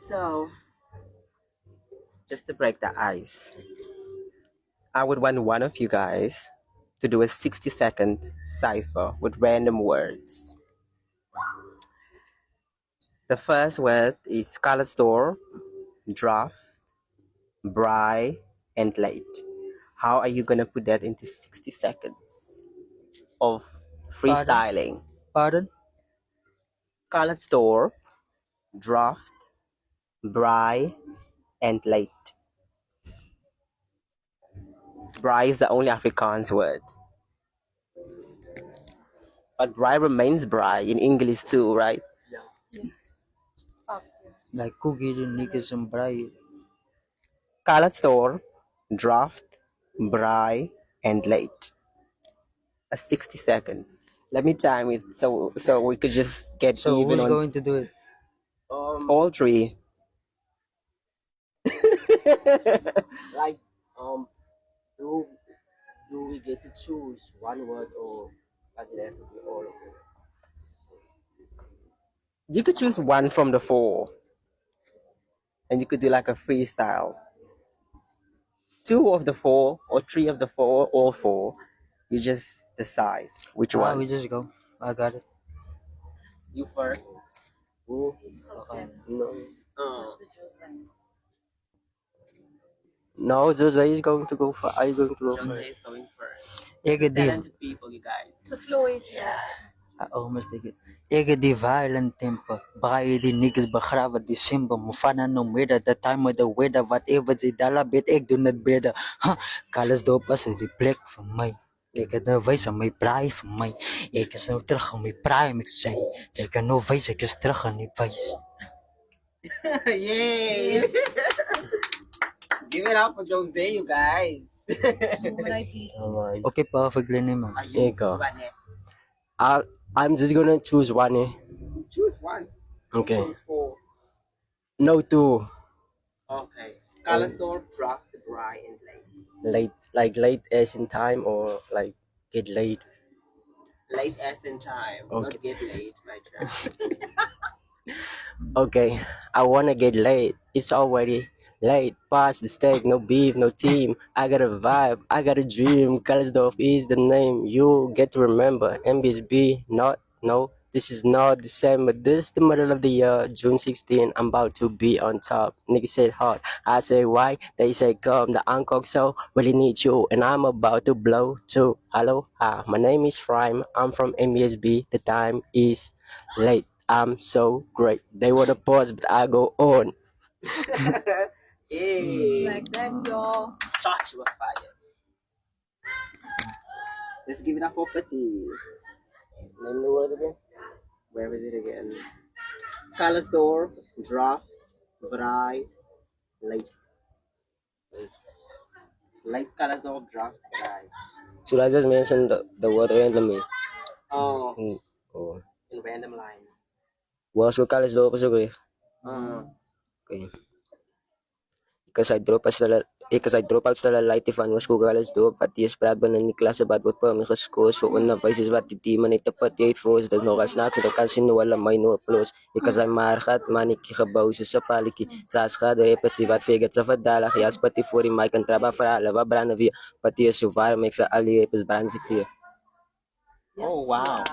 So, just to break the ice, I would want one of you guys to do a 60-second cipher with random words. The first word is color store, draft, bry, and late. How are you gonna put that into 60 seconds of freestyling? Pardon? Color store, draft, bry, and late. Bry is the only Afrikaans word. But bry remains bry in English too, right? Like cookie niggas and bray. Color store, draft, bry, and late. 60 seconds. Let me time it so we could just get So even who's on going to do it? all three. Like, do we get to choose one word or does it have to be all of them? You could choose one from the four, and you could do like a freestyle. Two of the four, or three of the four, all four. You just decide which We one. just go. I got it. You first. Who? Okay. No, Uh, no, Jose is going to go for. Are you going to go Jose first? is going first. Ik die. Talented people, you guys. The flow is yours. I almost take it. Ik die violent temper. Braai die niggas begraven December. Mufana no matter the time of the weather. Whatever ze dollar bet, ik doe het beter. Alles dope as die plek voor mij. Ik het nou wijs aan mijn braai voor mij. Ik is nou terug aan mijn prime, ik zei. Zij kan nou wijs, ik is terug aan die wijs. Yay! Give it up for Jose, you guys. Alright. Okay, perfectly naman. Are Here you go. What next? I'm just gonna choose one. Choose one. Okay. Choose four. No, two. Okay. Color store, draft, dry, and late. Late, like late as in time, or like get late. Late as in time, Okay. not get late, my child. Okay, I wanna get late. It's already late. Past the steak, no beef, no team. I got a vibe, I got a dream. Kalasdorf is the name. You get to remember. MBSB, not no. This is not December. This is the middle of the year, June 16. I'm about to be on top. Nigga said hot. I say why? They say come. The uncle so really need you, and I'm about to blow too. Hello, my name is Frime. I'm from MBSB. The time is late. I'm so great. They wanna pause, but I go on. It's like them, y'all. Shots were fired. Let's give it up for Petit. Name the word again. Where is it again? Color store, draft, dry, late. Late color store, draft, dry. Should I just mention the word randomly? Oh, Oh. in random lines. Was ko college daw pa siguro. Okay. Because I drop out sa light if was ko college daw pati spread ba ni klase bad what pa mi ko so una vices what ti man ita pati 8 fours there's no snacks the kasi no wala may no plus because I'm markat maniki kabaw sa paliki sa skado pati wat figat sa fadala kayas pati 40 my kan traba para lava brana via pati su var makes a ali pes brand clear. Oh wow.